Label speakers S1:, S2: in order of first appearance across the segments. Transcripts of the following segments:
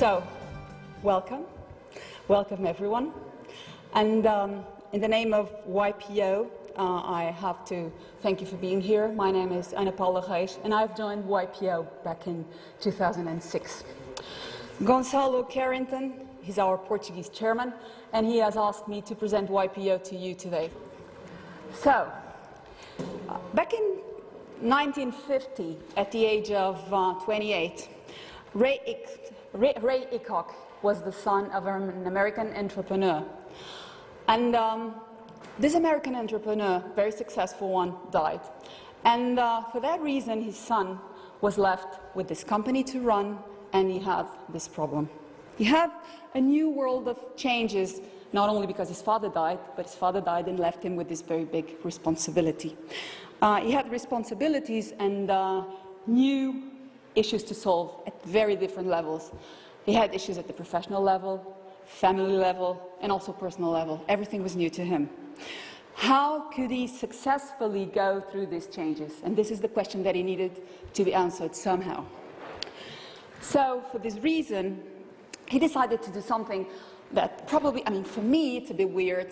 S1: So, welcome everyone. And in the name of YPO, I have to thank you for being here. My name is Ana Paula Reis, and I've joined YPO back in 2006. Gonçalo Carrington, he's our Portuguese chairman, and he has asked me to present YPO to you today. So, back in 1950, at the age of 28, Ray Icock was the son of an American entrepreneur. And this American entrepreneur, very successful one, died. And for that reason, his son was left with this company to run, and he had this problem. He had a new world of changes, not only because his father died, but his father died and left him with this very big responsibility. He had responsibilities and new issues to solve at very different levels. He had issues at the professional level, family level, and also personal level. Everything was new to him. How could he successfully go through these changes? And this is the question that he needed to be answered somehow. So, for this reason, he decided to do something that probably, for me, it's a bit weird.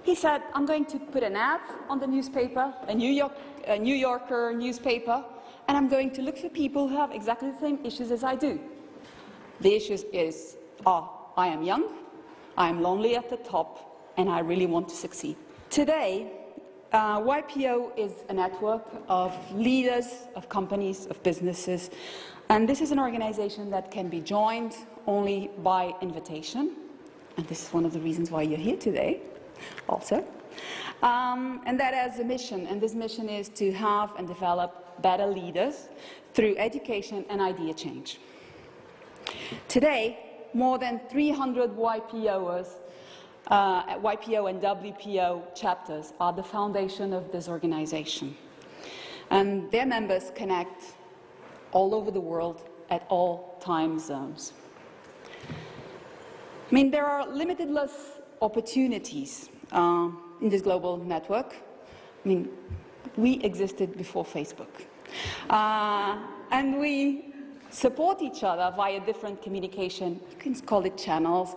S1: He said, I'm going to put an ad on the newspaper, a New Yorker newspaper, and I'm going to look for people who have exactly the same issues as I do. The issues are, I am young, I am lonely at the top, and I really want to succeed. Today, YPO is a network of leaders, of companies, of businesses, and this is an organization that can be joined only by invitation, and this is one of the reasons why you're here today, also. And that has a mission, and this mission is to have and develop better leaders through education and idea change. Today, more than 300 YPO and WPO chapters are the foundation of this organization. And their members connect all over the world at all time zones. There are limitless opportunities in this global network. We existed before Facebook. And we support each other via different communication. You can call it channels,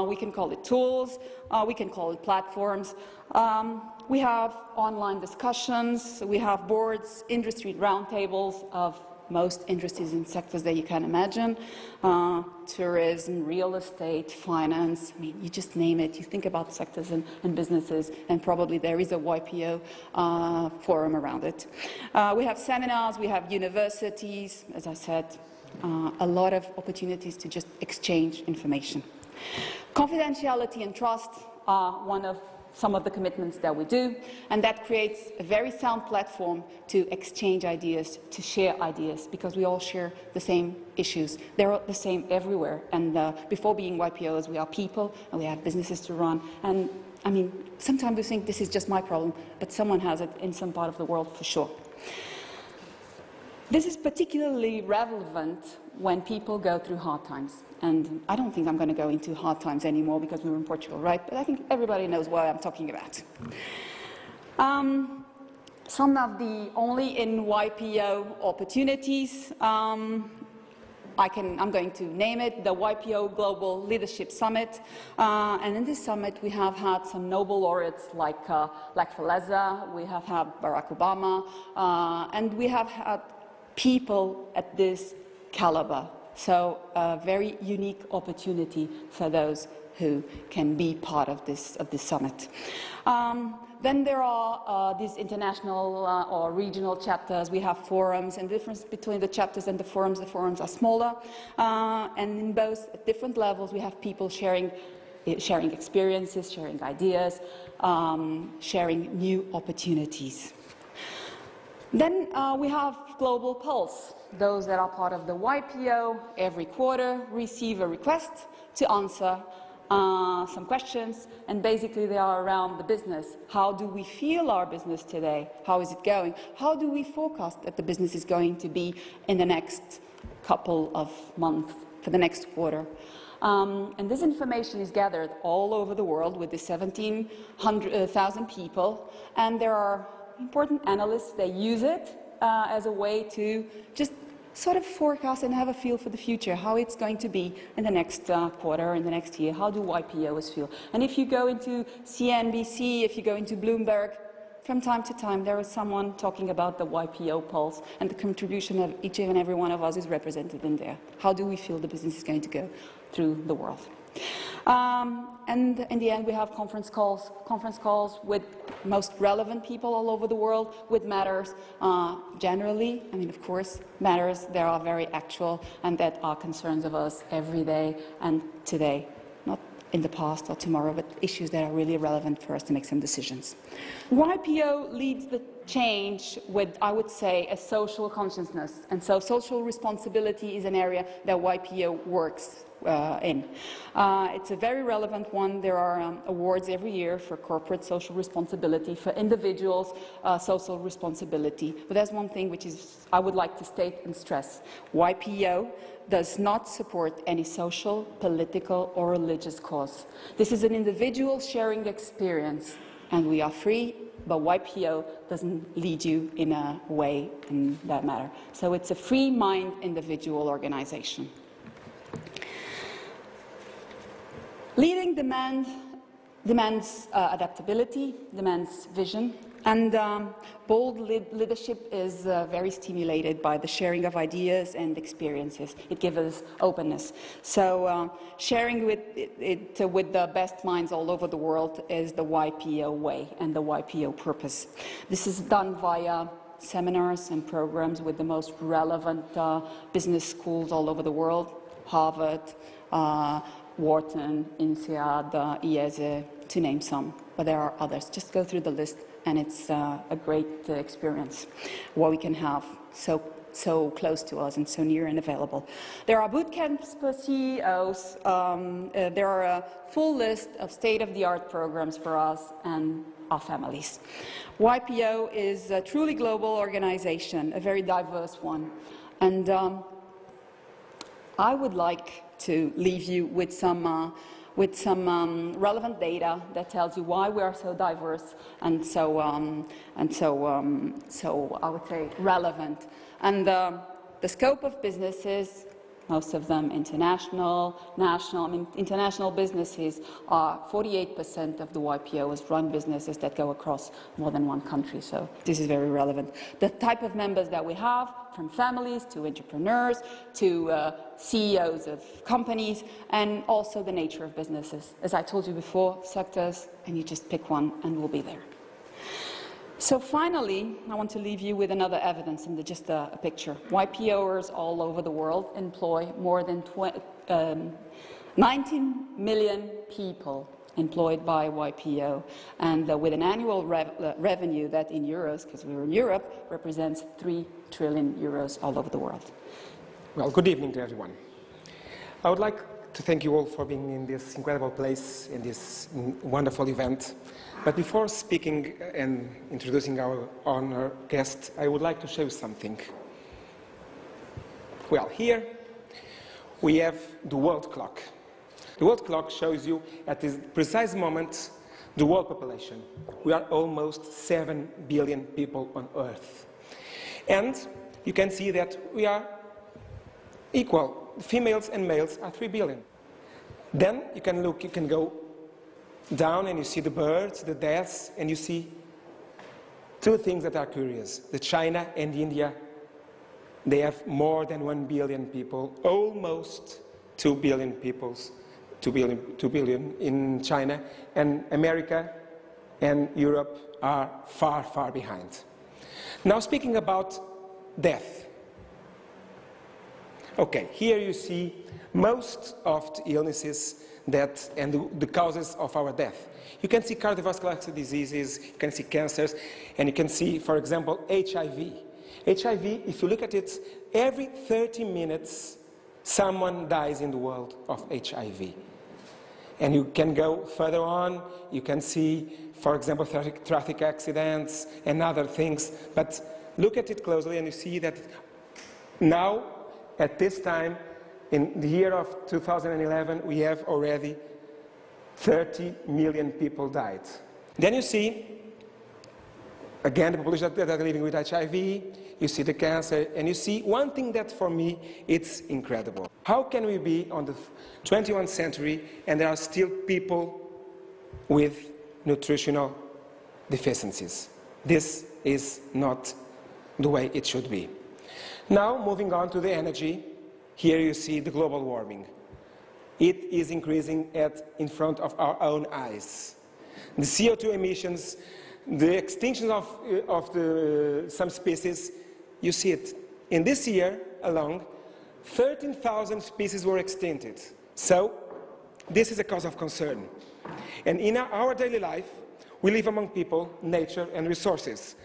S1: we can call it tools, we can call it platforms. We have online discussions, we have boards, industry roundtables of most industries and sectors that you can imagine. Tourism, real estate, finance, you just name it. You think about sectors and businesses, and probably there is a YPO forum around it. We have seminars, we have universities, as I said, a lot of opportunities to just exchange information. Confidentiality and trust are some of the commitments that we do, and that creates a very sound platform to exchange ideas, to share ideas, because we all share the same issues. They're the same everywhere, and before being YPOs, we are people, and we have businesses to run, and sometimes we think this is just my problem, but someone has it in some part of the world for sure. This is particularly relevant when people go through hard times. And I don't think I'm going to go into hard times anymore because we were in Portugal, right? But I think everybody knows what I'm talking about. Some of the only in YPO opportunities, I'm going to name it the YPO Global Leadership Summit. And in this summit, we have had some Nobel laureates like Faleza, we have had Barack Obama, and we have had people at this caliber. So a very unique opportunity for those who can be part of this summit. Then there are these international or regional chapters. We have forums, and the difference between the chapters and the forums are smaller. And in both at different levels, we have people sharing experiences, sharing ideas, sharing new opportunities. Then we have Global Pulse. Those that are part of the YPO every quarter receive a request to answer some questions, and basically they are around the business. How do we feel our business today? How is it going? How do we forecast that the business is going to be in the next couple of months, for the next quarter? And this information is gathered all over the world with the 17,000 people, and there are important analysts that use it as a way to just sort of forecast and have a feel for the future, how it's going to be in the next quarter, in the next year. How do YPOs feel? And if you go into CNBC, if you go into Bloomberg, from time to time there is someone talking about the YPO pulse, and the contribution of each and every one of us is represented in there. How do we feel the business is going to go through the world? And in the end, we have conference calls with most relevant people all over the world, with matters generally. I mean, of course, matters that are very actual and that are concerns of us every day and today, not in the past or tomorrow, but issues that are really relevant for us to make some decisions. YPO leads the change with, I would say, a social consciousness. And so social responsibility is an area that YPO works in. It's a very relevant one. There are awards every year for corporate social responsibility, for individuals' social responsibility. But there's one thing which is, I would like to state and stress. YPO does not support any social, political, or religious cause. This is an individual sharing experience, and we are free, but YPO doesn't lead you in a way in that matter. So it's a free mind individual organization. Leading demands adaptability, demands vision, and bold leadership is very stimulated by the sharing of ideas and experiences. It gives us openness. So sharing with the best minds all over the world is the YPO way and the YPO purpose. This is done via seminars and programs with the most relevant business schools all over the world, Harvard, Wharton, INSEAD, IESE, to name some, but there are others. Just go through the list, and it's a great experience, what we can have so close to us and so near and available. There are boot camps for CEOs. There are a full list of state-of-the-art programs for us and our families. YPO is a truly global organization, a very diverse one, and I would like to leave you with some relevant data that tells you why we are so diverse and so I would say relevant. And the scope of businesses, most of them international, national. I mean, international businesses are 48% of the YPOs run businesses that go across more than one country. So this is very relevant. The type of members that we have, from families to entrepreneurs to CEOs of companies, and also the nature of businesses. As I told you before, sectors, and you just pick one and we'll be there. So finally, I want to leave you with another evidence and just a picture. YPOers all over the world employ more than 19 million people employed by YPO, and with an annual revenue that in euros, because we're in Europe, represents 3 trillion euros all over the world.
S2: Well, good evening to everyone. I would like to thank you all for being in this incredible place, in this wonderful event. But before speaking and introducing our honored guest, I would like to show you something. Well, here we have the world clock. The world clock shows you at this precise moment the world population. We are almost 7 billion people on Earth. And you can see that we are equal. Females and males are 3 billion. Then you can look, you can go down and you see the birds, the deaths, and you see two things that are curious. The China and India, they have more than 1 billion people, almost 2 billion people, 2 billion in China, and America and Europe are far, far behind. Now speaking about death. Okay, here you see most of the illnesses and the causes of our death. You can see cardiovascular diseases, you can see cancers, and you can see, for example, HIV. HIV, if you look at it, every 30 minutes someone dies in the world of HIV. And you can go further on, you can see, for example, traffic accidents and other things, but look at it closely and you see that now, at this time, in the year of 2011, we have already 30 million people died. Then you see again, the population that are living with HIV, you see the cancer, and you see one thing that for me, it's incredible. How can we be on the 21st century and there are still people with nutritional deficiencies? This is not the way it should be. Now, moving on to the energy, here you see the global warming. It is increasing in front of our own eyes. The CO2 emissions, the extinction of some species, you see it. In this year alone, 13,000 species were extincted. So, this is a cause of concern. And in our daily life, we live among people, nature, and resources.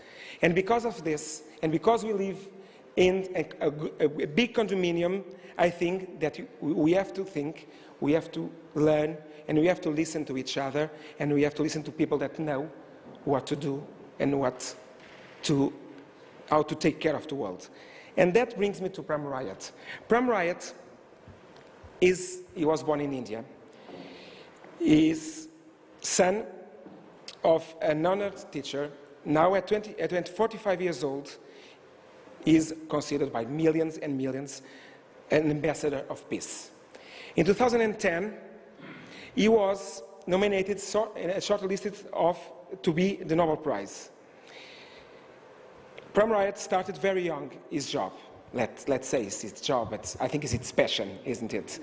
S2: And because of this, and because we live in a big condominium, I think that we have to think, we have to learn, and we have to listen to each other, and we have to listen to people that know what to do and how to take care of the world. And that brings me to Prem Rayat. Prem Rayat he was born in India. He is son of an honored teacher. Now at 45 years old, he is considered by millions and millions an ambassador of peace. In 2010, he was nominated, shortlisted to be the Nobel Prize. Prem Rayat started very young his job. Let's say it's his job, but I think it's his passion, isn't it?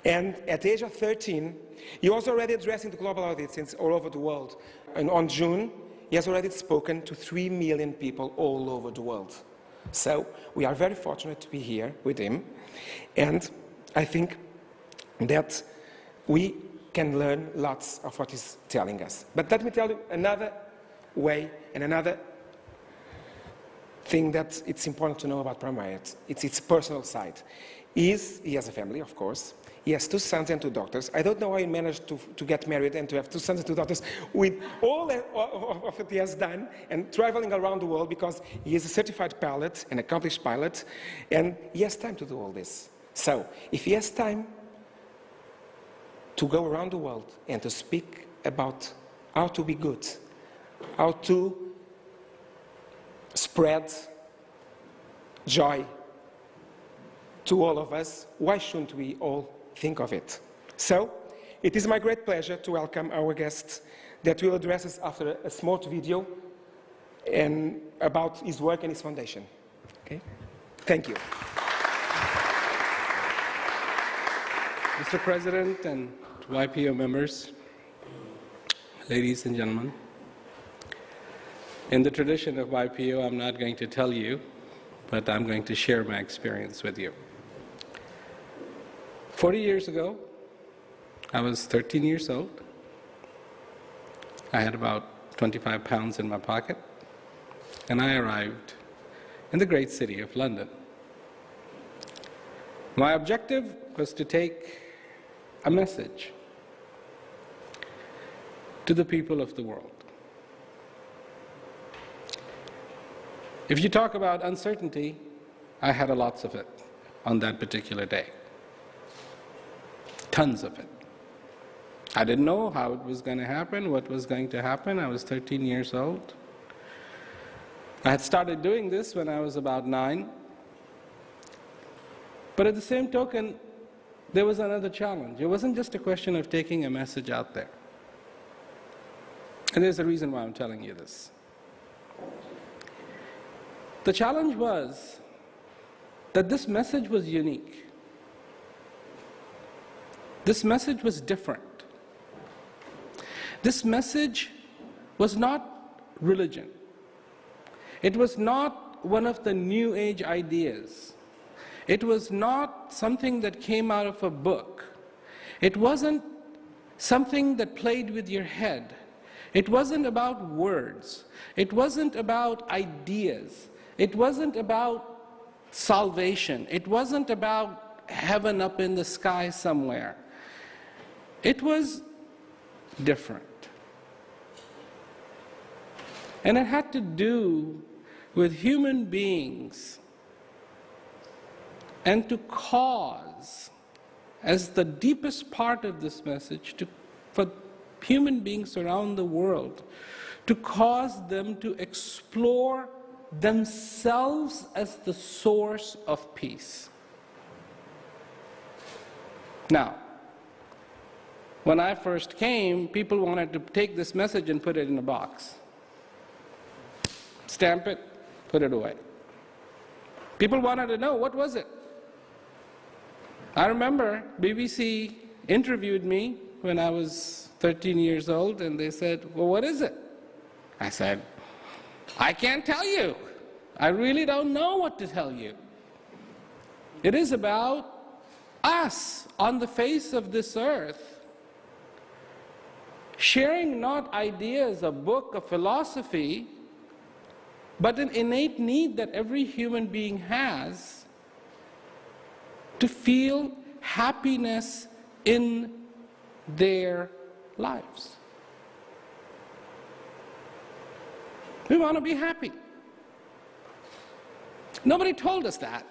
S2: And at the age of 13, he was already addressing the global audience all over the world. And on June, he has already spoken to 3 million people all over the world. So we are very fortunate to be here with him. And I think that we can learn lots of what he's telling us. But let me tell you another way and another thing that it's important to know about Prem Rayat. It's his personal side. He has a family, of course. He has 2 sons and 2 daughters. I don't know how he managed to get married and to have 2 sons and 2 daughters with all of what he has done and traveling around the world, because he is a certified pilot, an accomplished pilot, and he has time to do all this. So, if he has time to go around the world and to speak about how to be good, how to spread joy to all of us, why shouldn't we all think of it? So, it is my great pleasure to welcome our guest that will address us after a small video and about his work and his foundation. Okay? Thank you.
S3: Mr. President and YPO members, ladies and gentlemen, in the tradition of YPO, I'm not going to tell you, but I'm going to share my experience with you. 40 years ago, I was 13 years old. I had about 25 pounds in my pocket, and I arrived in the great city of London. My objective was to take a message to the people of the world. If you talk about uncertainty, I had lots of it on that particular day. Tons of it. I didn't know how it was going to happen, what was going to happen. I was 13 years old. I had started doing this when I was about 9. But at the same token, there was another challenge. It wasn't just a question of taking a message out there. And there's a reason why I'm telling you this. The challenge was that this message was unique. This message was different. This message was not religion. It was not one of the New Age ideas. It was not something that came out of a book. It wasn't something that played with your head. It wasn't about words. It wasn't about ideas. It wasn't about salvation. It wasn't about heaven up in the sky somewhere. It was different. And it had to do with human beings, and to cause, as the deepest part of this message, for human beings around the world to cause them to explore themselves as the source of peace. Now, when I first came, people wanted to take this message and put it in a box. Stamp it, put it away. People wanted to know, what was it? I remember BBC interviewed me when I was 13 years old, and they said, well, what is it? I said, I can't tell you. I really don't know what to tell you. It is about us on the face of this earth, sharing not ideas, a book, a philosophy, but an innate need that every human being has to feel happiness in their lives. We want to be happy. Nobody told us that.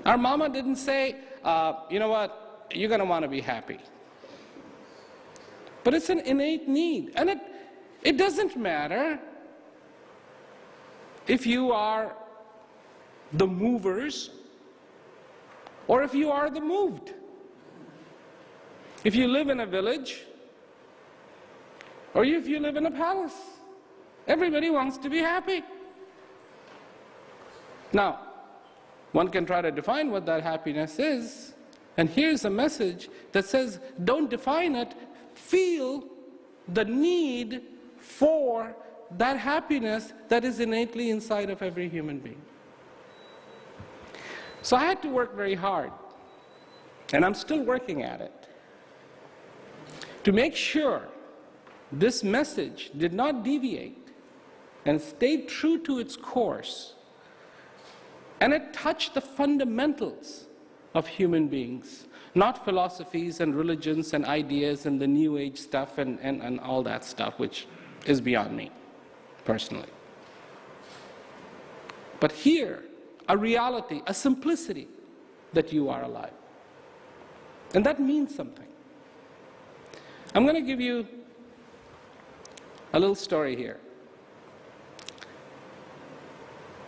S3: Our mama didn't say, you know what, you're going to want to be happy. But it's an innate need. And it doesn't matter if you are the movers or if you are the moved. If you live in a village or if you live in a palace, everybody wants to be happy. Now, one can try to define what that happiness is, and here's a message that says, don't define it, feel the need for that happiness that is innately inside of every human being. So I had to work very hard, and I'm still working at it, to make sure this message did not deviate and stayed true to its course, and it touched the fundamentals of human beings, not philosophies and religions and ideas and the New Age stuff and all that stuff, which is beyond me, personally. But here, a reality, a simplicity that you are alive. And that means something. I'm going to give you a little story here.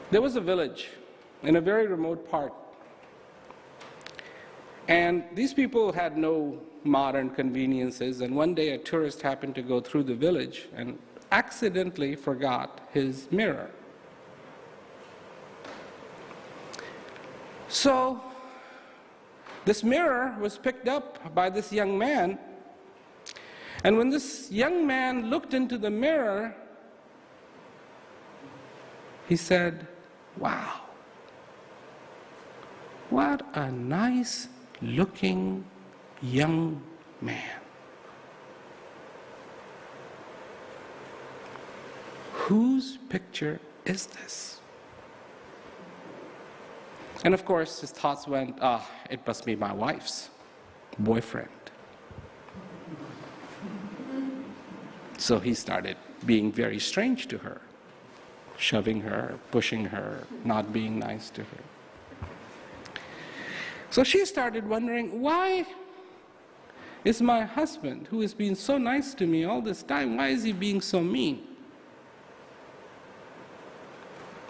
S3: There was a village in a very remote part. And these people had no modern conveniences, and one day a tourist happened to go through the village and accidentally forgot his mirror. So this mirror was picked up by this young man, and when this young man looked into the mirror, he said, wow, what a nice looking young man. Whose picture is this? And of course his thoughts went, it must be my wife's boyfriend. So he started being very strange to her, shoving her, pushing her, not being nice to her. So she started wondering, why is my husband, who has been so nice to me all this time, why is he being so mean?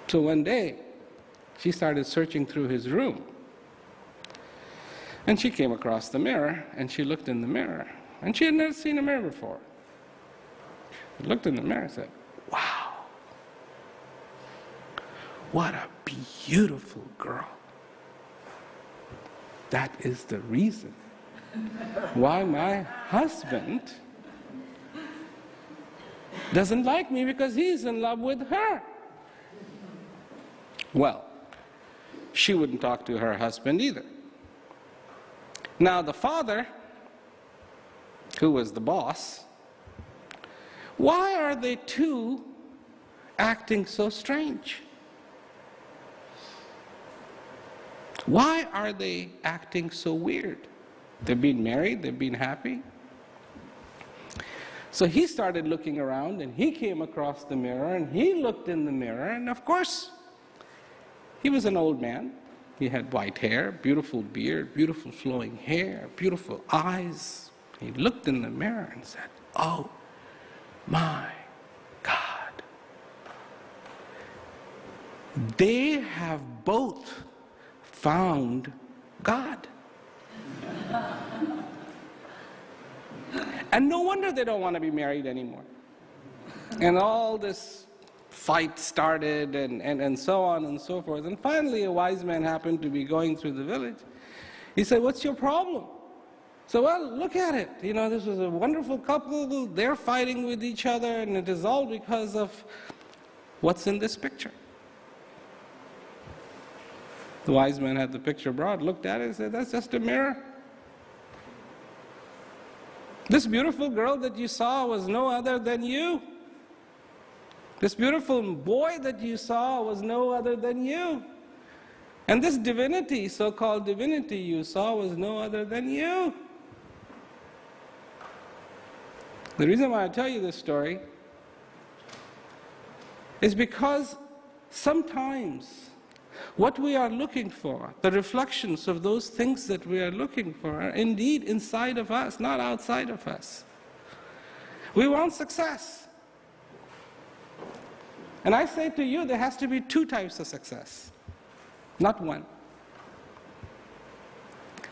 S3: So one day, she started searching through his room. And she came across the mirror, and she looked in the mirror. And she had never seen a mirror before. She looked in the mirror and said, wow, what a beautiful girl. That is the reason why my husband doesn't like me, because he's in love with her. Well, she wouldn't talk to her husband either. Now the father, who was the boss, why are they two acting so strange? Why are they acting so weird? They've been married, they've been happy. So he started looking around, and he came across the mirror, and he looked in the mirror, and of course, he was an old man. He had white hair, beautiful beard, beautiful flowing hair, beautiful eyes. He looked in the mirror and said, oh my they have both found God. And no wonder they don't want to be married anymore. And all this fight started and so on and so forth. And finally a wise man happened to be going through the village. He said, "What's your problem?" So, well, look at it. You know, this was a wonderful couple. They're fighting with each other, and it is all because of what's in this picture. The wise man had the picture brought, looked at it, and said, "That's just a mirror. This beautiful girl that you saw was no other than you. This beautiful boy that you saw was no other than you. And this divinity, so-called divinity you saw, was no other than you." The reason why I tell you this story is because sometimes what we are looking for, the reflections of those things that we are looking for, are indeed inside of us, not outside of us. We want success. And I say to you, there has to be two types of success, not one.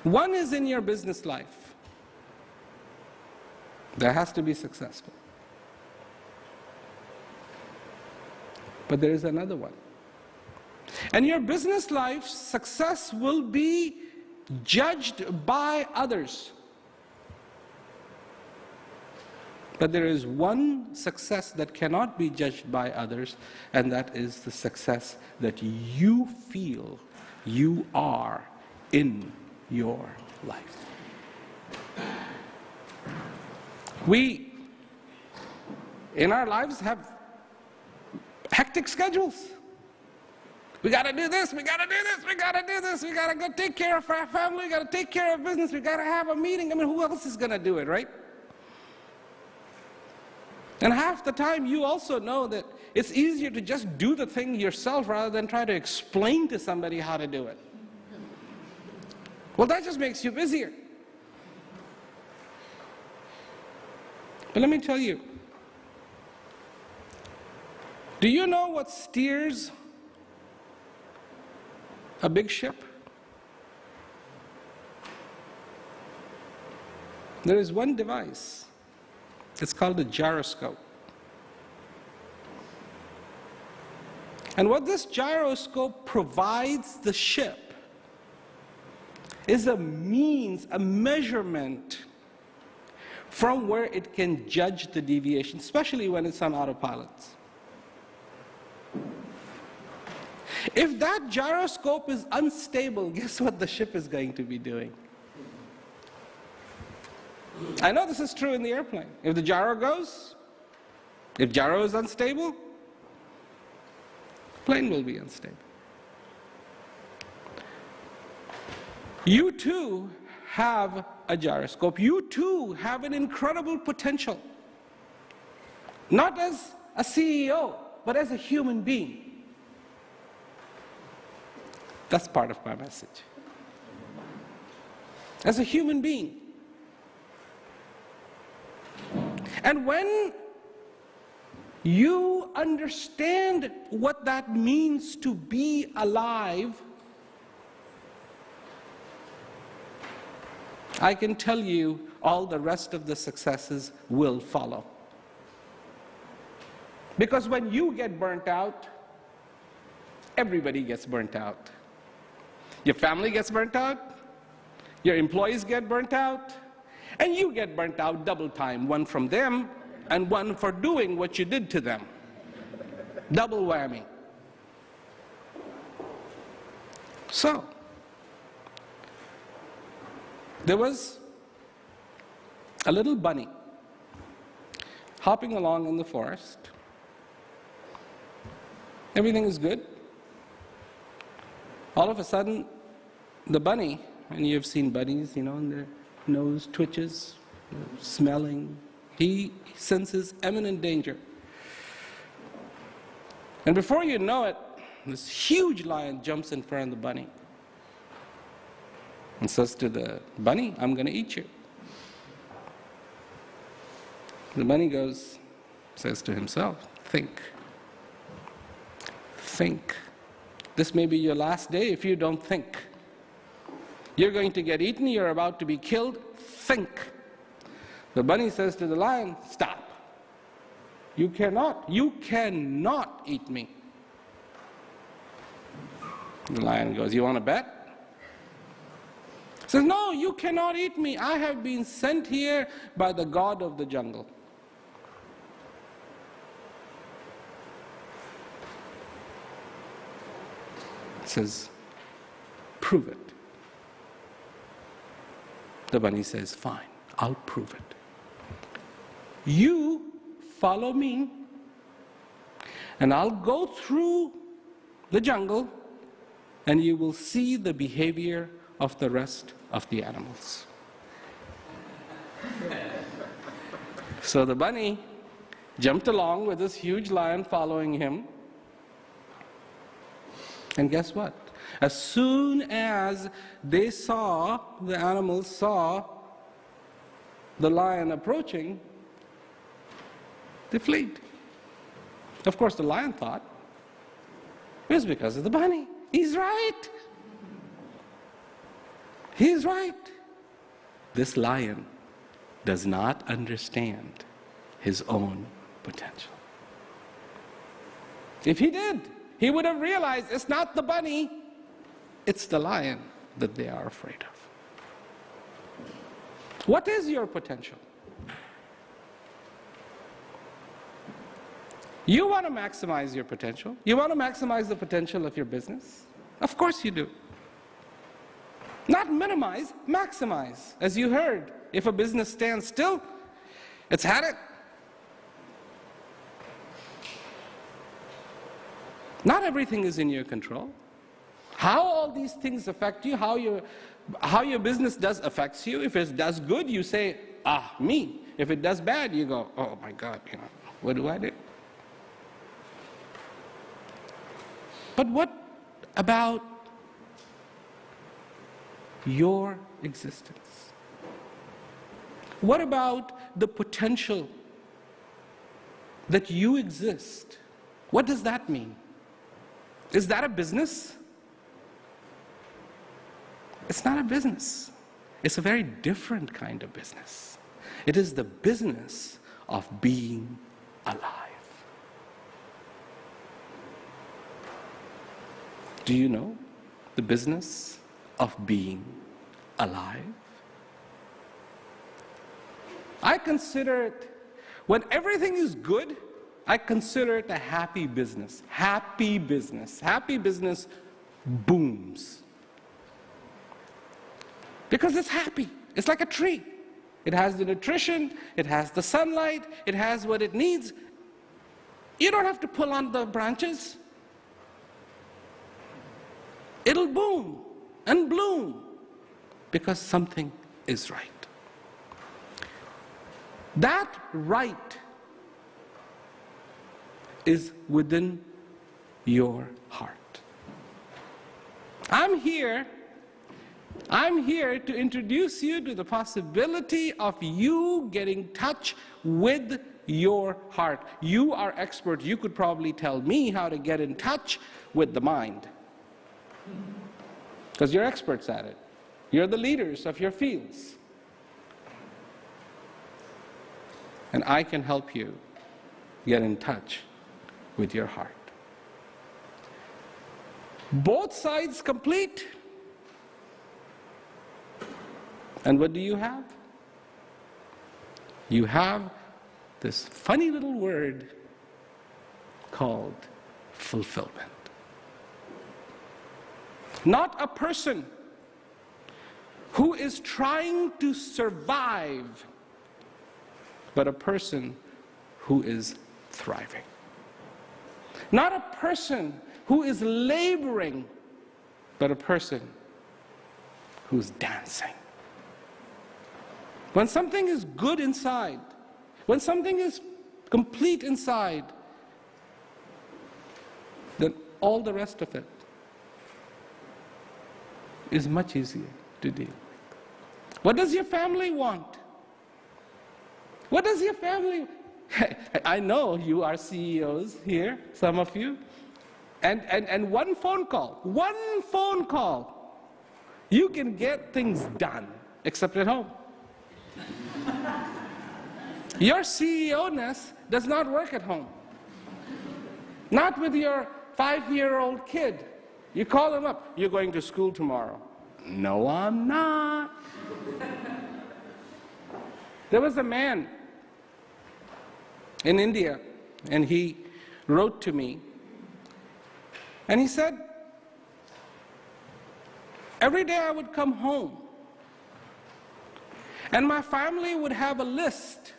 S3: One is in your business life. That has to be successful. But there is another one. And your business life success will be judged by others. But there is one success that cannot be judged by others, and that is the success that you feel you are in your life. We, in our lives, have hectic schedules. We got to do this, we got to do this, we got to do this, we got to go take care of our family, we got to take care of business, we got to have a meeting. I mean, who else is going to do it, right? And half the time you also know that it's easier to just do the thing yourself rather than try to explain to somebody how to do it. Well, that just makes you busier. But let me tell you, do you know what steers a big ship? There is one device. It's called a gyroscope. And what this gyroscope provides the ship is a means, a measurement from where it can judge the deviation, especially when it's on autopilot. If that gyroscope is unstable, guess what the ship is going to be doing? I know this is true in the airplane. If the gyro goes, if gyro is unstable, plane will be unstable. You too have a gyroscope. You too have an incredible potential. Not as a CEO, but as a human being. That's part of my message. As a human being. And when you understand what that means to be alive, I can tell you all the rest of the successes will follow. Because when you get burnt out, everybody gets burnt out. Your family gets burnt out, your employees get burnt out, and you get burnt out double time, one from them and one for doing what you did to them. Double whammy. So, there was a little bunny hopping along in the forest. Everything is good. All of a sudden, the bunny, and you've seen bunnies, you know, and their nose twitches, smelling. He senses imminent danger. And before you know it, this huge lion jumps in front of the bunny and says to the bunny, "I'm going to eat you." The bunny says to himself, think. This may be your last day if you don't think. You're going to get eaten, you're about to be killed, think. The bunny says to the lion, stop. You cannot eat me. The lion goes, you want to bet? He says, no, you cannot eat me. I have been sent here by the God of the jungle. He says, prove it. The bunny says, fine, I'll prove it. You follow me, and I'll go through the jungle, and you will see the behavior of the rest of the animals. So the bunny jumped along with this huge lion following him. And guess what? As soon as the animals saw the lion approaching, they fled. Of course, the lion thought it was because of the bunny. He's right. He's right. This lion does not understand his own potential. If he did, he would have realized it's not the bunny, it's the lion that they are afraid of. What is your potential? You want to maximize your potential? You want to maximize the potential of your business? Of course you do. Not minimize, maximize. As you heard, if a business stands still, it's had it. Not everything is in your control. How all these things affect you, how your business does affects you. If it does good, you say, ah, me. If it does bad, you go, oh my God, what do I do? But what about your existence? What about the potential that you exist? What does that mean? Is that a business? It's not a business. It's a very different kind of business. It is the business of being alive. Do you know the business of being alive? I consider it, when everything is good, I consider it a happy business. Happy business. Happy business booms. Because it's happy. It's like a tree. It has the nutrition, it has the sunlight, it has what it needs. You don't have to pull on the branches. It'll boom and bloom because something is right. That right is within your heart. I'm here to introduce you to the possibility of you getting in touch with your heart. You are expert. You could probably tell me how to get in touch with the mind, because you're experts at it. You're the leaders of your fields. And I can help you get in touch with your heart. Both sides complete. And what do you have? You have this funny little word called fulfillment. Not a person who is trying to survive, but a person who is thriving. Not a person who is laboring, but a person who's dancing. When something is good inside, when something is complete inside, then all the rest of it is much easier to deal with. What does your family want? What does your family... I know you are CEOs here, some of you. And one phone call, you can get things done, except at home. Your CEO-ness does not work at home. Not with your 5-year-old kid. You call him up, you're going to school tomorrow. No, I'm not. There was a man in India, and he wrote to me, and he said, every day I would come home, and my family would have a list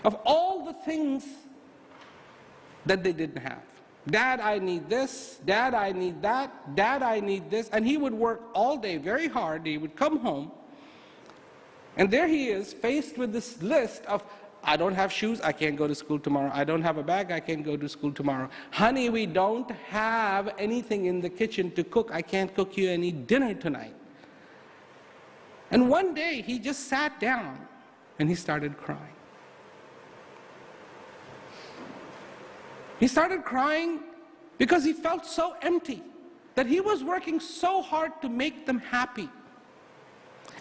S3: of all the things that they didn't have. Dad, I need this. Dad, I need that. Dad, I need this. And he would work all day very hard. He would come home, and there he is, faced with this list of, I don't have shoes, I can't go to school tomorrow. I don't have a bag, I can't go to school tomorrow. Honey, we don't have anything in the kitchen to cook. I can't cook you any dinner tonight. And one day, he just sat down, and he started crying. He started crying because he felt so empty, that he was working so hard to make them happy.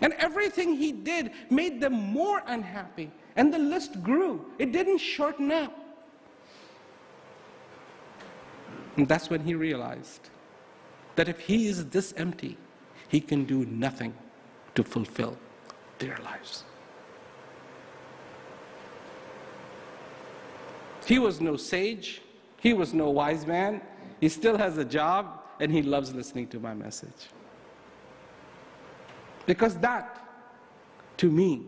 S3: And everything he did made them more unhappy. And the list grew. It didn't shorten up. And that's when he realized that if he is this empty, he can do nothing to fulfill their lives. He was no sage. He was no wise man. He still has a job, and he loves listening to my message. Because that, to me,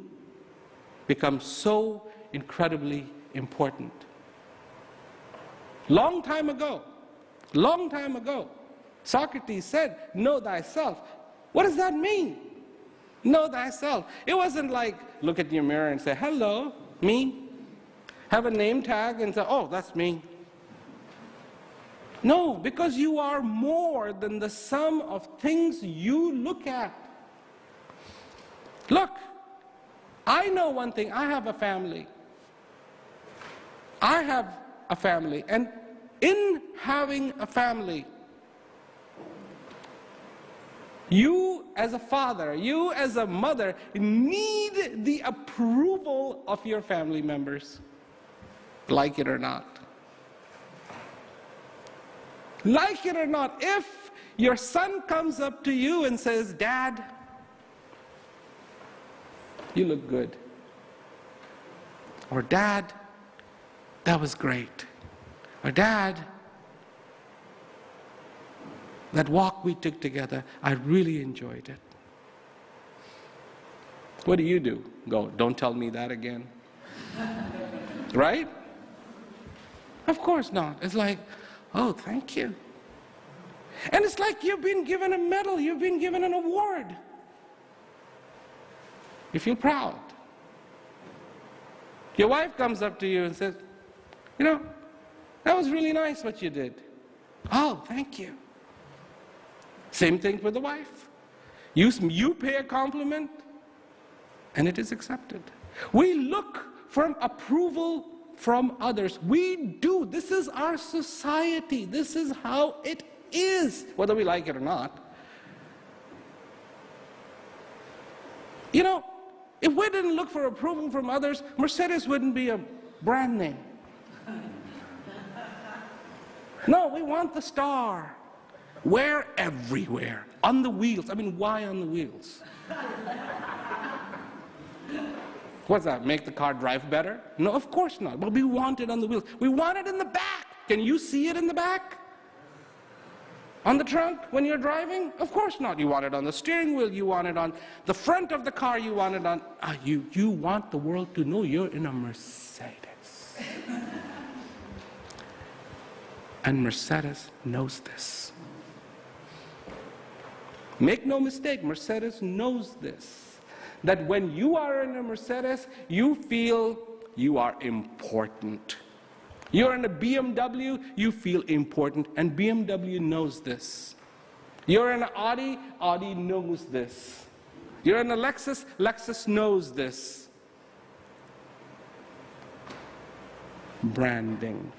S3: becomes so incredibly important. Long time ago, Socrates said, know thyself. What does that mean? Know thyself. It wasn't like, look at your mirror and say, hello, me. Have a name tag and say, oh, that's me. No, because you are more than the sum of things you look at. Look, I know one thing. I have a family. I have a family. And in having a family, you as a father, you as a mother, need the approval of your family members, like it or not. Like it or not, if your son comes up to you and says, Dad, you look good. Or Dad, that was great. Or Dad, that walk we took together, I really enjoyed it. What do? Go, don't tell me that again. Right? Of course not. It's like, oh, thank you. And it's like you've been given a medal, you've been given an award. You feel proud. Your wife comes up to you and says, you know, that was really nice what you did. Oh, thank you. Same thing for the wife. You pay a compliment, and it is accepted. We look for approval from others. We do. This is our society. This is how it is, whether we like it or not. You know, if we didn't look for approval from others, Mercedes wouldn't be a brand name. No, we want the star. Where? Everywhere. On the wheels. I mean, why on the wheels? What's that? Make the car drive better? No, of course not. But we want it on the wheels. We want it in the back. Can you see it in the back? On the trunk when you're driving? Of course not. You want it on the steering wheel. You want it on the front of the car. You want it on... You want the world to know you're in a Mercedes. And Mercedes knows this. Make no mistake, Mercedes knows this. That when you are in a Mercedes, you feel you are important. You're in a BMW, you feel important, and BMW knows this. You're in an Audi, Audi knows this. You're in a Lexus, Lexus knows this. Branding.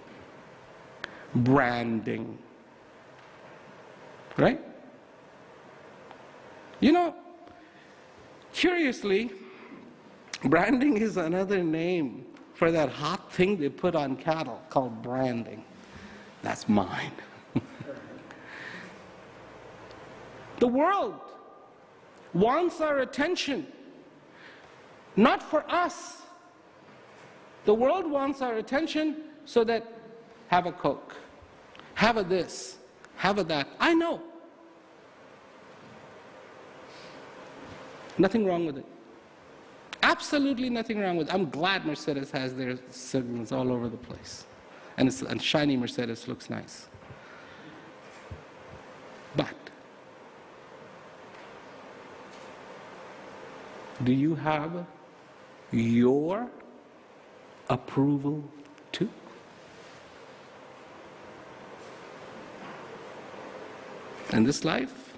S3: branding. Right? You know, curiously, branding is another name for that hot thing they put on cattle called branding. That's mine. The world wants our attention, not for us. The world wants our attention so that have a Coke, have a this, have a that. I know. Nothing wrong with it. Absolutely nothing wrong with it. I'm glad Mercedes has their signals all over the place. And shiny Mercedes looks nice. But do you have your approval too? In this life,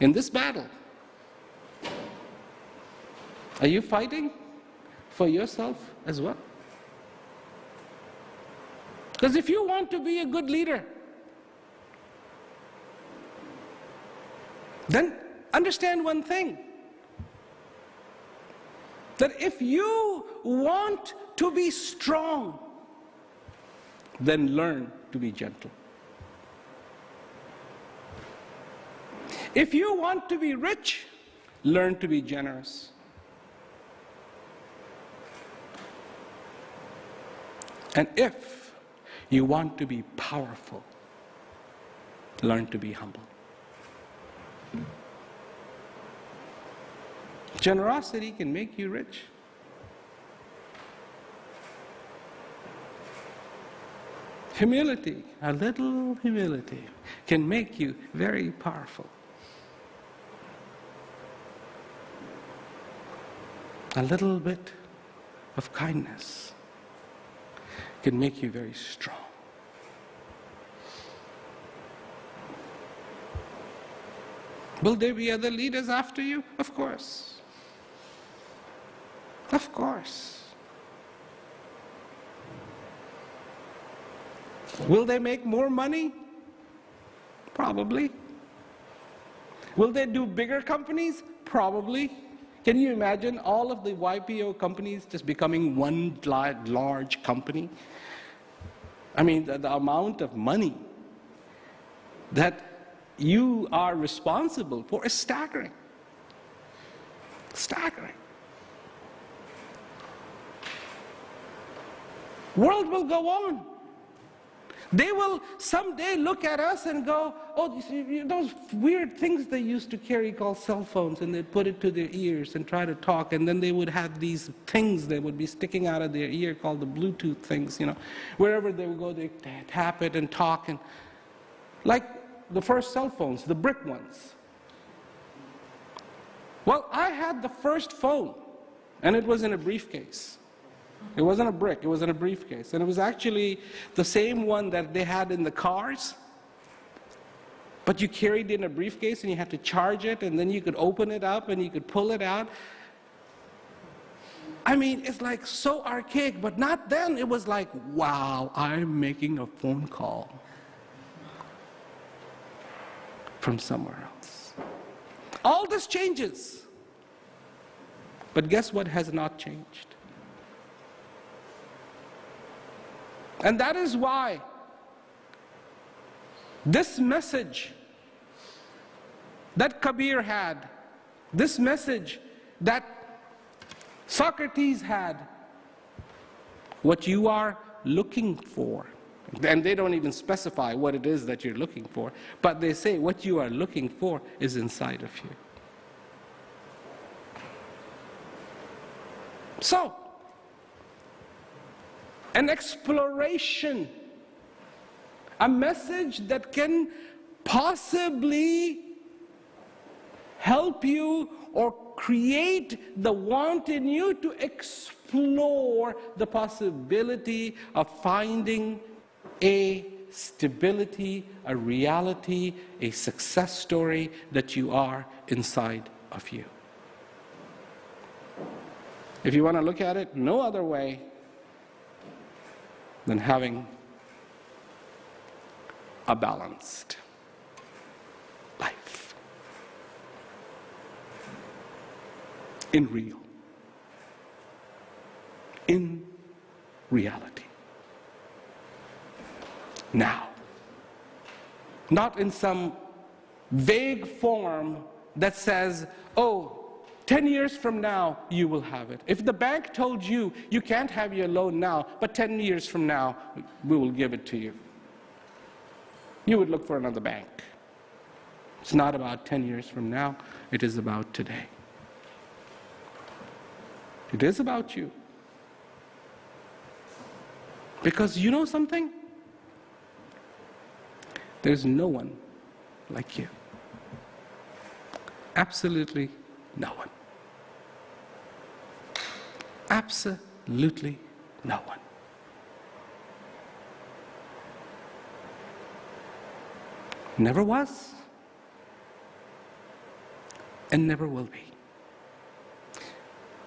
S3: in this battle, are you fighting for yourself as well? Because if you want to be a good leader, then understand one thing. That if you want to be strong, then learn to be gentle. If you want to be rich, learn to be generous. And if you want to be powerful, learn to be humble. Generosity can make you rich. Humility, a little humility, can make you very powerful. A little bit of kindness can make you very strong. Will there be other leaders after you? Of course. Of course. Will they make more money? Probably. Will they do bigger companies? Probably. Can you imagine all of the YPO companies just becoming one large company? I mean, the amount of money that you are responsible for is staggering. Staggering. World will go on. They will someday look at us and go, oh, you see, those weird things they used to carry called cell phones, and they'd put it to their ears and try to talk, and then they would have these things that would be sticking out of their ear called the Bluetooth things, you know. Wherever they would go, they tap it and talk, and like the first cell phones, the brick ones. Well, I had the first phone, and it was in a briefcase. It wasn't a brick, it was in a briefcase. And it was actually the same one that they had in the cars, but you carried it in a briefcase and you had to charge it, and then you could open it up and you could pull it out. I mean, it's like so archaic, but not then. It was like, wow, I'm making a phone call from somewhere else. All this changes. But guess what has not changed? And that is why this message that Kabir had, this message that Socrates had, what you are looking for, and they don't even specify what it is that you're looking for, but they say what you are looking for is inside of you. So, an exploration, a message that can possibly help you or create the want in you to explore the possibility of finding a stability, a reality, a success story that you are inside of you. If you want to look at it no other way than having a balanced life. In reality. Now. Not in some vague form that says, oh, 10 years from now, you will have it. If the bank told you, you can't have your loan now, but 10 years from now, we will give it to you, you would look for another bank. It's not about 10 years from now. It is about today. It is about you. Because you know something? There's no one like you. Absolutely no one. Absolutely no one. Never was, and never will be.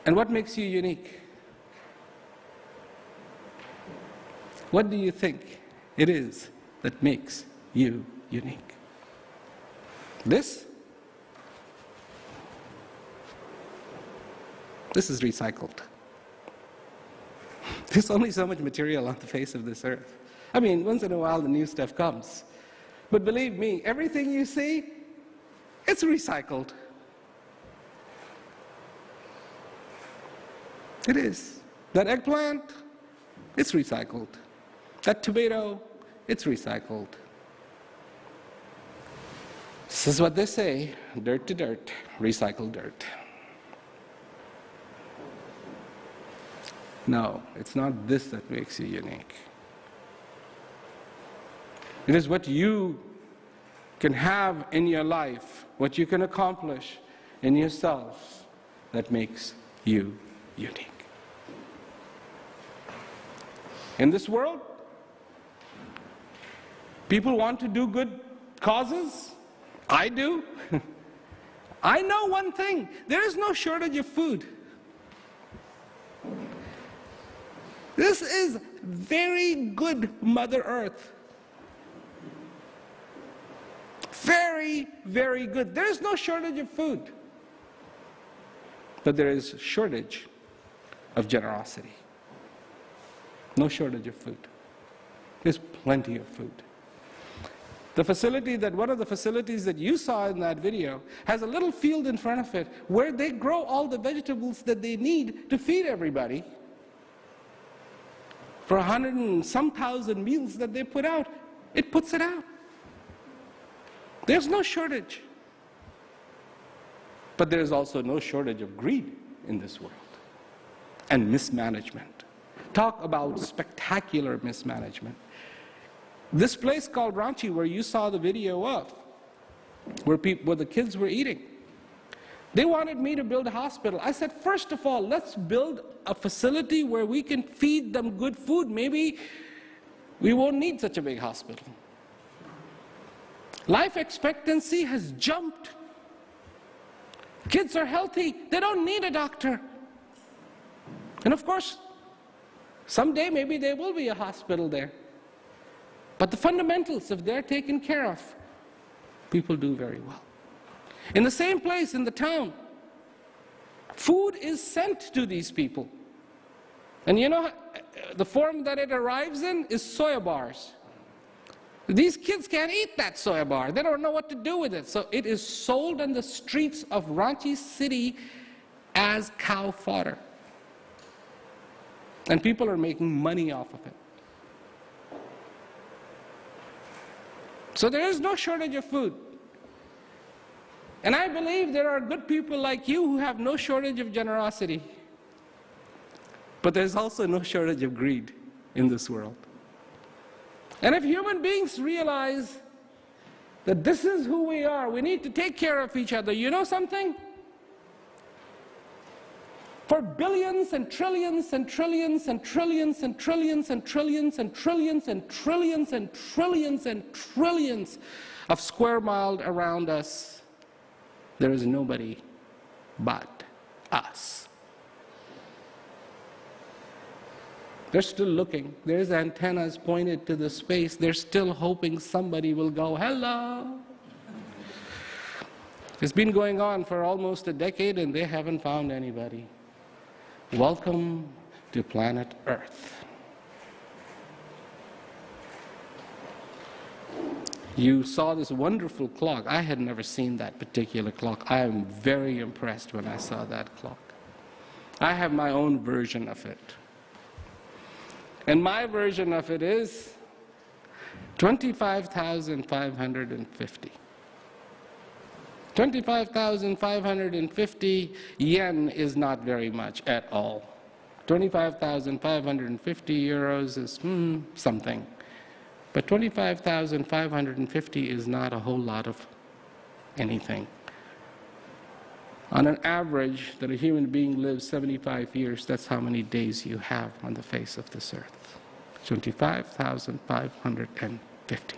S3: And what makes you unique? What do you think it is that makes you unique? This is recycled. There's only so much material on the face of this earth. I mean, once in a while the new stuff comes. But believe me, everything you see, it's recycled. It is. That eggplant, it's recycled. That tomato, it's recycled. This is what they say, dirt to dirt, recycled dirt. No, it's not this that makes you unique. It is what you can have in your life, what you can accomplish in yourself that makes you unique. In this world, people want to do good causes. I do. I know one thing. There is no shortage of food. This is very good Mother Earth. Very, very good. There is no shortage of food. But there is shortage of generosity. No shortage of food. There's plenty of food. One of the facilities that you saw in that video has a little field in front of it where they grow all the vegetables that they need to feed everybody. For 100 and some thousand meals that they put out, it puts it out. There's no shortage. But there's also no shortage of greed in this world and mismanagement. Talk about spectacular mismanagement. This place called Ranchi, where you saw the video of, where the kids were eating, they wanted me to build a hospital. I said, first of all, let's build a facility where we can feed them good food. Maybe we won't need such a big hospital. Life expectancy has jumped. Kids are healthy. They don't need a doctor. And of course, someday maybe there will be a hospital there. But the fundamentals, if they're taken care of, people do very well. In the same place, in the town, food is sent to these people. And you know, the form that it arrives in is soya bars. These kids can't eat that soya bar. They don't know what to do with it. So it is sold on the streets of Ranchi city as cow fodder. And people are making money off of it. So there is no shortage of food. And I believe there are good people like you who have no shortage of generosity. But there's also no shortage of greed in this world. And if human beings realize that this is who we are, we need to take care of each other. You know something? For billions and trillions and trillions and trillions and trillions and trillions and trillions and trillions and trillions and trillions of square miles around us, there is nobody but us. They're still looking. There's antennas pointed to the space. They're still hoping somebody will go, hello. It's been going on for almost a decade and they haven't found anybody. Welcome to planet Earth. You saw this wonderful clock. I had never seen that particular clock. I am very impressed when I saw that clock. I have my own version of it. And my version of it is 25,550. 25,550 yen is not very much at all. 25,550 euros is something. But 25,550 is not a whole lot of anything. On an average, that a human being lives 75 years, that's how many days you have on the face of this earth. 25,550.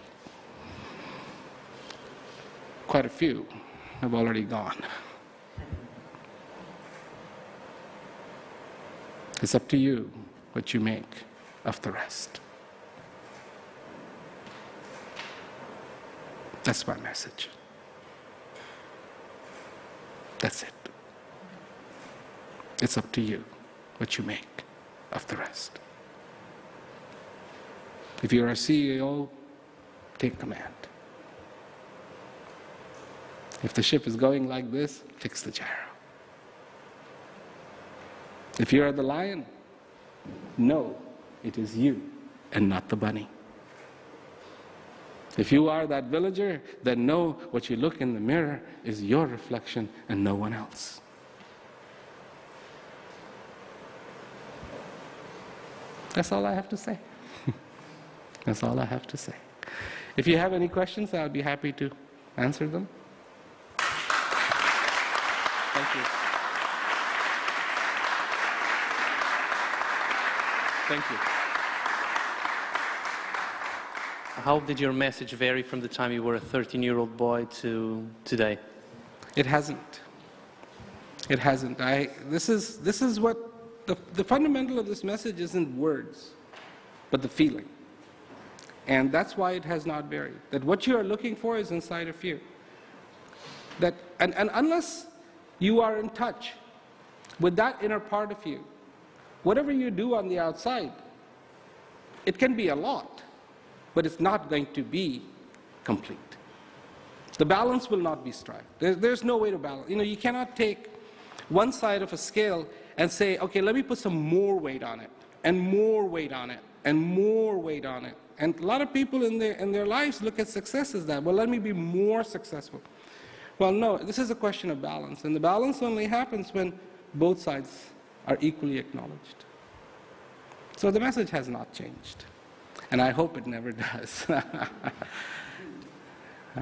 S3: Quite a few have already gone. It's up to you what you make of the rest. That's my message. That's it. It's up to you what you make of the rest. If you're a CEO, take command. If the ship is going like this, fix the gyro. If you're the lion, know it is you and not the bunny. If you are that villager, then know what you look in the mirror is your reflection and no one else. That's all I have to say. That's all I have to say. If you have any questions, I'll be happy to answer them. Thank you. Thank you.
S4: How did your message vary from the time you were a 13-year-old boy to today?
S3: It hasn't. It hasn't. This is what the fundamental of this message isn't words, but the feeling. And that's why it has not varied. That what you are looking for is inside of you. That, and unless you are in touch with that inner part of you, whatever you do on the outside, it can be a lot, but it's not going to be complete. The balance will not be struck. There's no way to balance. You cannot take one side of a scale and say, okay, let me put some more weight on it, and more weight on it, and more weight on it. And a lot of people in their lives look at success as that. Well, let me be more successful. Well, no, this is a question of balance. And the balance only happens when both sides are equally acknowledged. So the message has not changed. And I hope it never does. I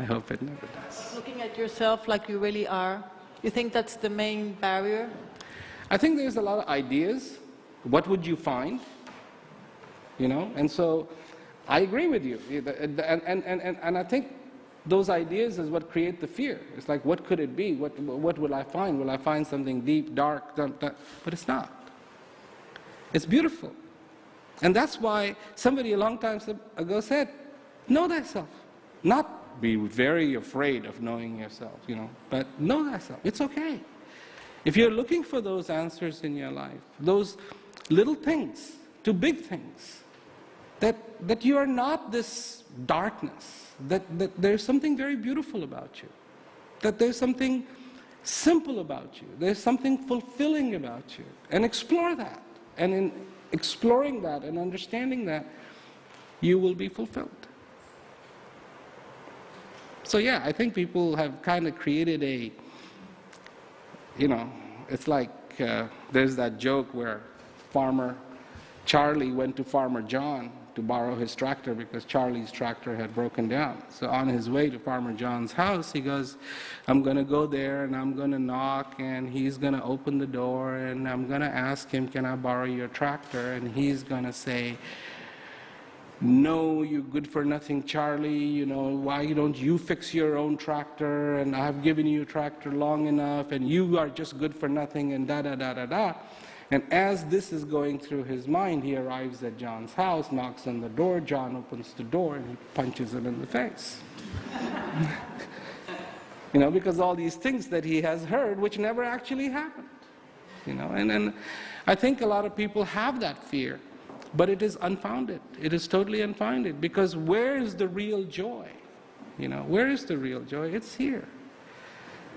S3: hope it never does.
S5: Looking at yourself like you really are, you think that's the main barrier?
S3: I think there's a lot of ideas. What would you find? And so I agree with you. And I think those ideas is what create the fear. It's like, what could it be? What will I find? Will I find something deep, dark? But it's not. It's beautiful. And that's why somebody a long time ago said, know thyself. Not be very afraid of knowing yourself, but know thyself. It's okay. If you're looking for those answers in your life, those little things to big things, that you are not this darkness, that there's something very beautiful about you, that there's something simple about you, there's something fulfilling about you, and explore that. And in exploring that and understanding that, you will be fulfilled. So yeah, I think people have kind of created a, it's like there's that joke where Farmer Charlie went to Farmer John to borrow his tractor because Charlie's tractor had broken down. So on his way to Farmer John's house, he goes, I'm going to go there and I'm going to knock and he's going to open the door and I'm going to ask him, can I borrow your tractor? And he's going to say, no, you good-for-nothing Charlie, why don't you fix your own tractor, and I've given you a tractor long enough and you are just good for nothing, and da-da-da-da-da. And as this is going through his mind, he arrives at John's house, knocks on the door, John opens the door, and he punches him in the face. You know, because all these things that he has heard, which never actually happened. You know, and I think a lot of people have that fear, but it is unfounded. It is totally unfounded, because where is the real joy? You know, where is the real joy? It's here.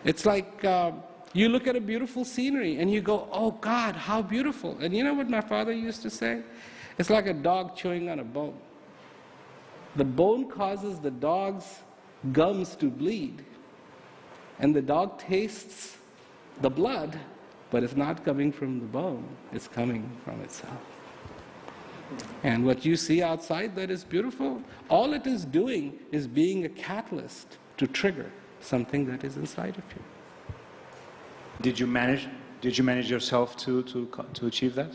S3: It's like you look at a beautiful scenery and you go, oh God, how beautiful. And you know what my father used to say? It's like a dog chewing on a bone. The bone causes the dog's gums to bleed, and the dog tastes the blood, but it's not coming from the bone, it's coming from itself. And what you see outside that is beautiful, all it is doing is being a catalyst to trigger something that is inside of you.
S6: Did you manage yourself to achieve that?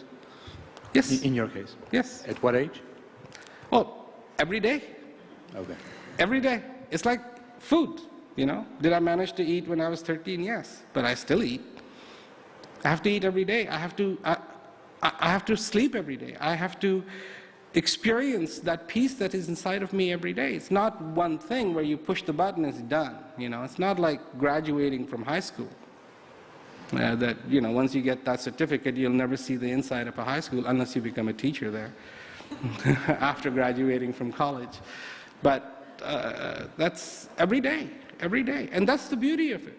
S3: Yes.
S6: In your case?
S3: Yes.
S6: At what age?
S3: Well, every day.
S6: Okay.
S3: Every day. It's like food, you know. Did I manage to eat when I was 13? Yes. But I still eat. I have to eat every day. I have to sleep every day. I have to experience that peace that is inside of me every day. It's not one thing where you push the button, it's done. You know, it's not like graduating from high school. That, you know, once you get that certificate, you'll never see the inside of a high school unless you become a teacher there after graduating from college. But that's every day. And that's the beauty of it,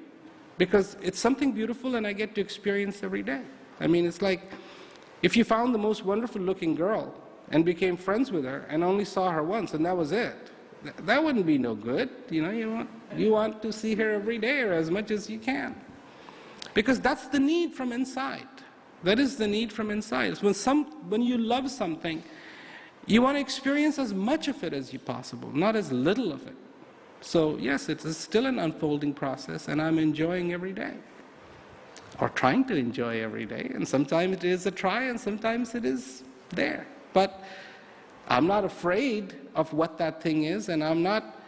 S3: because it's something beautiful and I get to experience every day. I mean, it's like if you found the most wonderful looking girl and became friends with her and only saw her once and that was it, that wouldn't be no good. You know, you want to see her every day or as much as you can. Because that's the need from inside. That is the need from inside. When you love something, you want to experience as much of it as possible, not as little of it. So yes, it is still an unfolding process, and I'm enjoying every day. Or trying to enjoy every day. And sometimes it is a try, and sometimes it is there. But I'm not afraid of what that thing is, and I'm not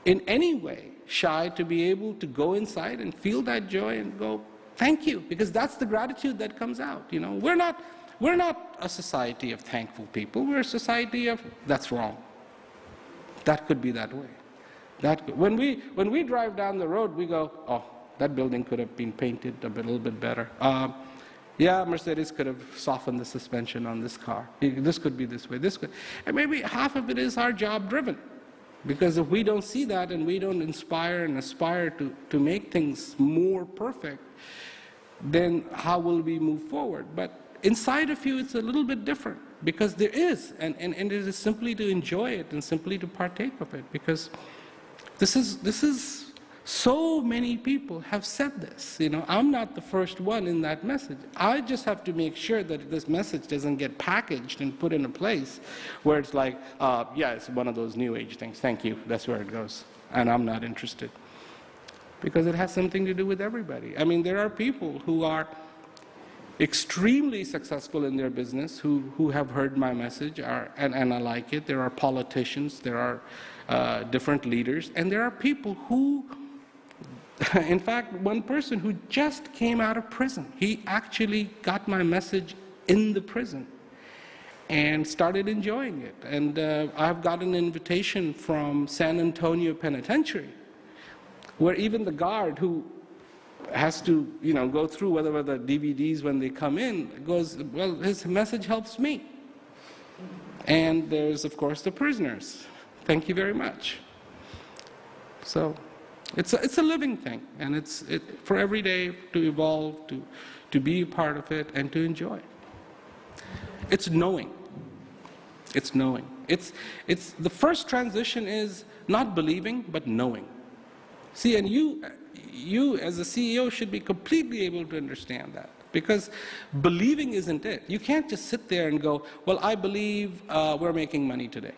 S3: in any way shy to be able to go inside and feel that joy and go, thank you, because that's the gratitude that comes out. You know, we're not a society of thankful people. We're a society of that's wrong. That could be that way. When we drive down the road, we go, oh, that building could have been painted a little bit better. Yeah, Mercedes could have softened the suspension on this car. This could be this way. This could, and maybe half of it is our job driven. Because if we don't see that and we don't inspire and aspire to make things more perfect, then how will we move forward? But inside of you, it's a little bit different, because there is, and it is simply to enjoy it and simply to partake of it, because this is so many people have said this. You know, I'm not the first one in that message. I just have to make sure that this message doesn't get packaged and put in a place where it's like, yeah, it's one of those new age things. Thank you. That's where it goes. And I'm not interested. Because it has something to do with everybody. I mean, there are people who are extremely successful in their business who have heard my message and I like it. There are politicians, there are different leaders, and there are people who, in fact, one person who just came out of prison, he actually got my message in the prison and started enjoying it. And I've got an invitation from San Antonio Penitentiary, where even the guard who has to, you know, go through whatever the DVDs when they come in, goes, well, his message helps me. And there's, of course, the prisoners. Thank you very much. So it's a living thing, and it's for every day to evolve, to be a part of it, and to enjoy. It's knowing. It's knowing. It's the first transition is not believing, but knowing. See, and you as a CEO should be completely able to understand that, because believing isn't it. You can't just sit there and go, well, I believe we're making money today.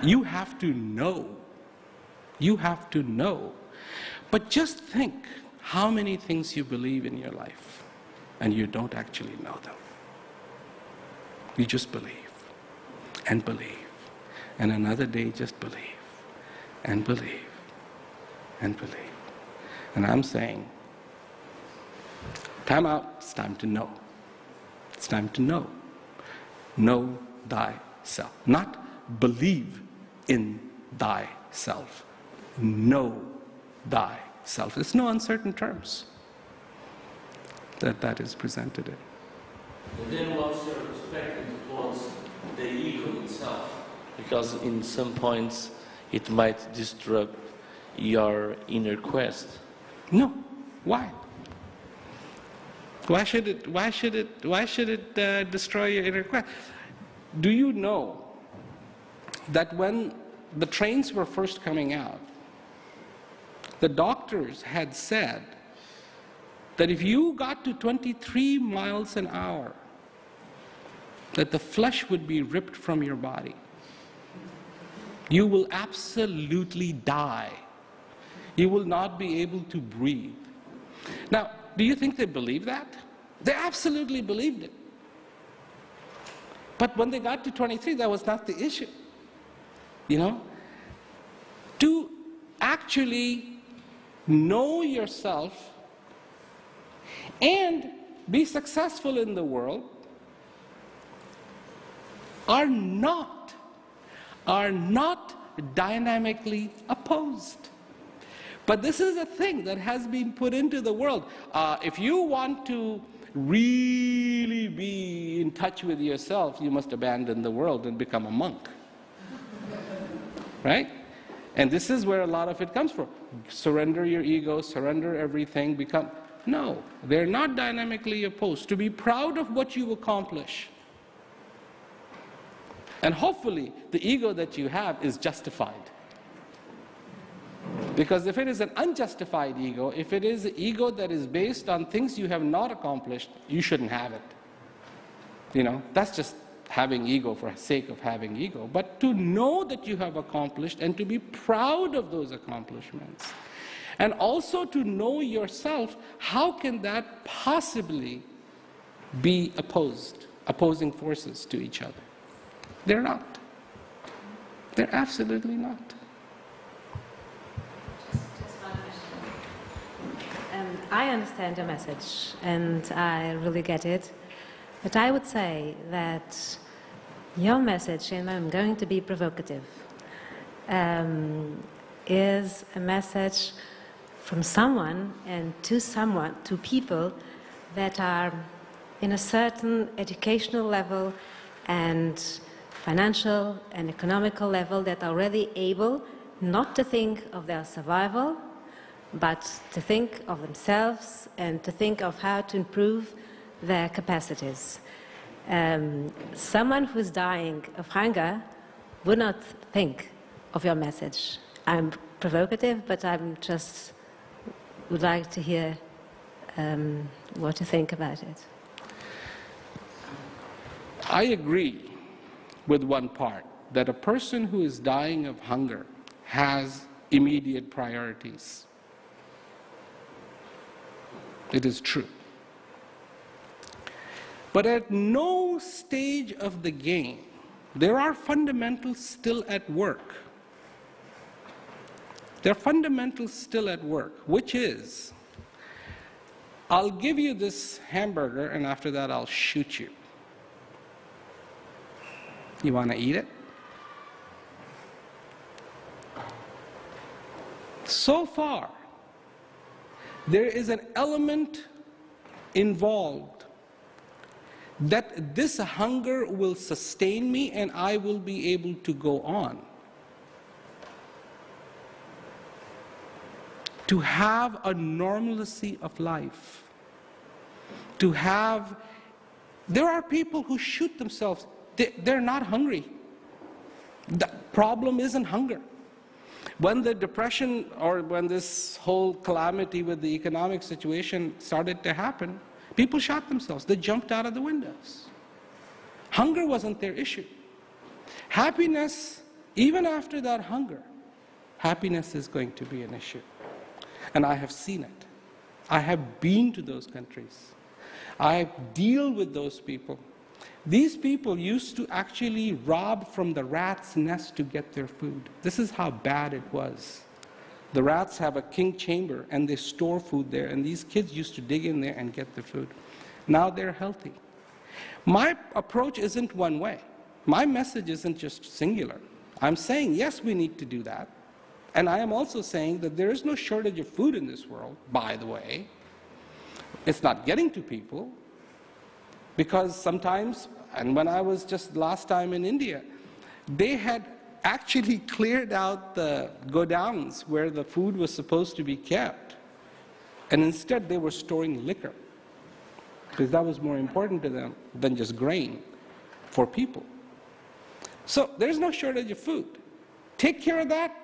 S3: You have to know. You have to know. But just think how many things you believe in your life and you don't actually know them. You just believe and believe, and another day just believe and believe and believe. And I'm saying, Time out, it's time to know. It's time to know. Know thyself. Not believe in thyself. Know thyself. There's no uncertain terms that is presented in.
S7: And then what's your perspective towards the ego itself? Because in some points it might disrupt your inner quest.
S3: No. Why? Why should it destroy your inner quest? Do you know that when the trains were first coming out, the doctors had said that if you got to 23 miles an hour, that the flesh would be ripped from your body. You will absolutely die. You will not be able to breathe. Now, do you think they believed that? They absolutely believed it. But when they got to 23, that was not the issue. You know? To actually know yourself and be successful in the world are not dynamically opposed. But this is a thing that has been put into the world. If you want to really be in touch with yourself, you must abandon the world and become a monk. Right? And this is where a lot of it comes from. Surrender your ego, surrender everything, become... No, they're not dynamically opposed. To be proud of what you accomplish. And hopefully, the ego that you have is justified. Because if it is an unjustified ego, if it is an ego that is based on things you have not accomplished, you shouldn't have it. You know, that's just having ego for the sake of having ego. But to know that you have accomplished and to be proud of those accomplishments. And also to know yourself, how can that possibly be opposing forces to each other? They're not. They're absolutely not.
S8: I understand your message, and I really get it. But I would say that your message, and I'm going to be provocative, is a message from someone and to people that are in a certain educational level and financial and economical level that are already able not to think of their survival, but to think of themselves and to think of how to improve their capacities. Someone who's dying of hunger would not think of your message. I'm provocative, but I'm just would like to hear what you think about it.
S3: I agree with one part, that a person who is dying of hunger has immediate priorities. It is true. But at no stage of the game, there are fundamentals still at work. There are fundamentals still at work, which is, I'll give you this hamburger and after that I'll shoot you. You want to eat it? So far, there is an element involved that this hunger will sustain me and I will be able to go on. To have a normalcy of life. To have... There are people who shoot themselves. They're not hungry. The problem isn't hunger. When the depression or when this whole calamity with the economic situation started to happen, people shot themselves. They jumped out of the windows. Hunger wasn't their issue. Happiness, even after that hunger, happiness is going to be an issue. And I have seen it. I have been to those countries. I deal with those people. These people used to actually rob from the rat's nest to get their food. This is how bad it was The rats have a king chamber, and they store food there, and these kids used to dig in there and get the food. Now they're healthy. My approach isn't one way. My message isn't just singular. I'm saying, yes, we need to do that. And I am also saying that there is no shortage of food in this world, by the way. It's not getting to people, because sometimes, and when I was just last time in India, they had actually cleared out the godowns where the food was supposed to be kept, and instead they were storing liquor, because that was more important to them than just grain for people. So there's no shortage of food. Take care of that,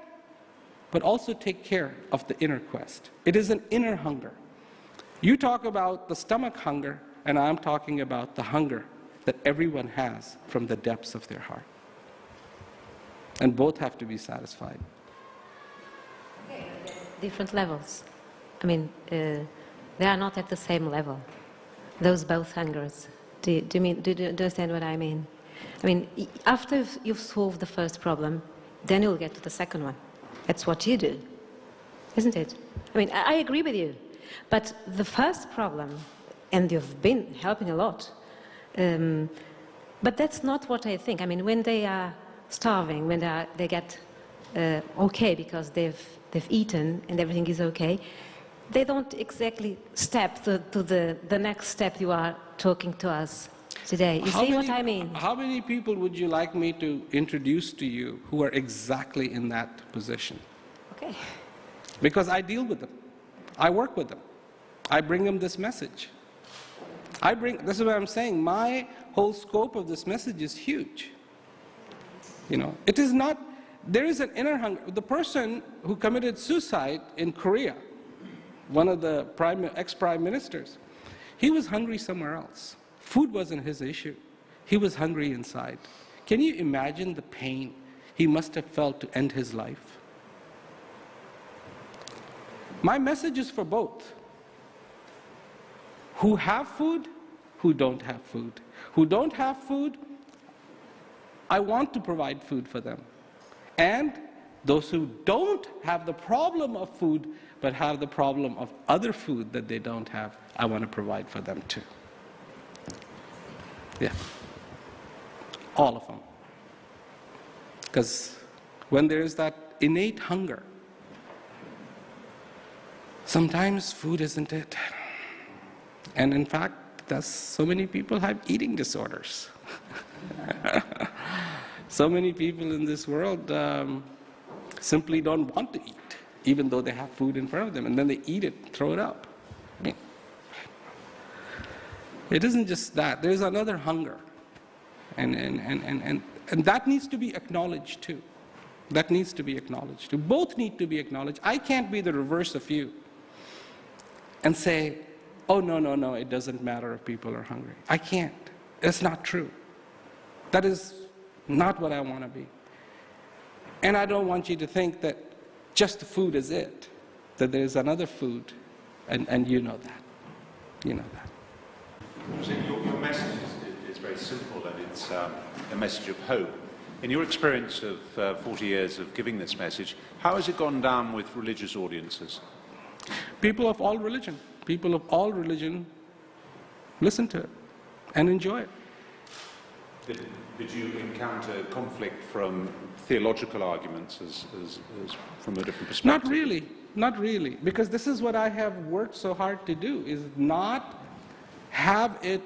S3: but also take care of the inner quest. It is an inner hunger. You talk about the stomach hunger, and I'm talking about the hunger that everyone has from the depths of their heart. And both have to be satisfied.
S8: Different levels. I mean, they are not at the same level, those both hungers. Do you understand what I mean? I mean, after you've solved the first problem, then you'll get to the second one. That's what you do, isn't it? I mean, I agree with you. But the first problem, and you've been helping a lot, but that's not what I think. I mean, when they are starving, when they get okay because they've eaten and everything is okay, they don't exactly step to the next step you are talking to us today. You see what I mean?
S3: How many people would you like me to introduce to you who are exactly in that position?
S8: Okay.
S3: Because I deal with them. I work with them. I bring them this message. This is what I'm saying. My whole scope of this message is huge. You know, it is not, there is an inner hunger. The person who committed suicide in Korea, one of the ex-prime ministers, he was hungry somewhere else. Food wasn't his issue. He was hungry inside. Can you imagine the pain he must have felt to end his life? My message is for both. Who have food, who don't have food. Who don't have food, I want to provide food for them. And those who don't have the problem of food, but have the problem of other food that they don't have, I want to provide for them too. Yeah. All of them. Because when there is that innate hunger, sometimes food isn't it. And in fact, so many people have eating disorders. So many people in this world simply don't want to eat, even though they have food in front of them, and then they eat it, throw it up. I mean, it isn't just that. There's another hunger. And that needs to be acknowledged too. That needs to be acknowledged too. Both need to be acknowledged. I can't be the reverse of you and say, oh, no, it doesn't matter if people are hungry. I can't. It's not true. That is not what I want to be. And I don't want you to think that just the food is it, that there's another food, and you know that. You know that.
S6: So your message is very simple, and it's a message of hope. In your experience of 40 years of giving this message, how has it gone down with religious audiences?
S3: People of all religion listen to it and enjoy it.
S6: Did you encounter conflict from theological arguments as from a different perspective? Not really, because this is what I have worked so hard to do, is not have it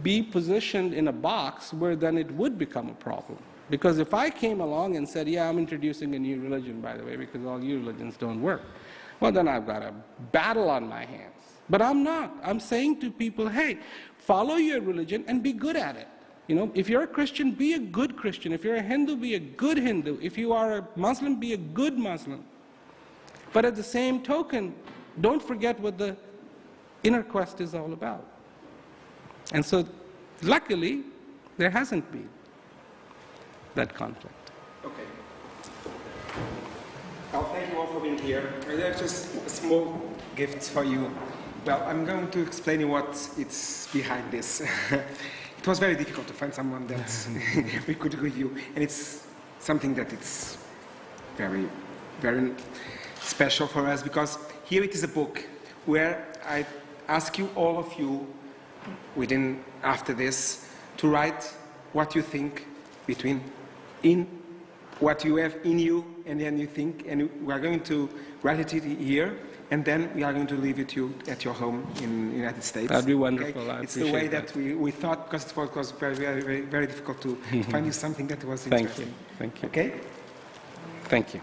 S6: be positioned in a box where then it would become a problem. Because if I came along and said, yeah, I'm introducing a new religion, by the way, because all new religions don't work, well, then I've got a battle on my hands. But I'm not. I'm saying to people, hey, follow your religion and be good at it. You know, if you're a Christian, be a good Christian. If you're a Hindu, be a good Hindu. If you are a Muslim, be a good Muslim. But at the same token, don't forget what the inner quest is all about. And so, luckily, there hasn't been that conflict.
S2: Okay. Well, thank you all for being here. There are just a small gift for you. Well, I'm going to explain you what is behind this. It was very difficult to find someone that we could review, and it's something that it's very, very special for us because here it is a book where I ask you, all of you, after this, to write what you think in what you have in you, and then you think, and we are going to write it here, and then we are going to leave it to you at your home in the United States.
S3: That'd be wonderful.
S2: Okay?
S3: I
S2: it's the way that we thought, because it was very, very, very, very difficult to find you something that was interesting.
S3: Thank you.
S2: Okay?
S3: Thank you.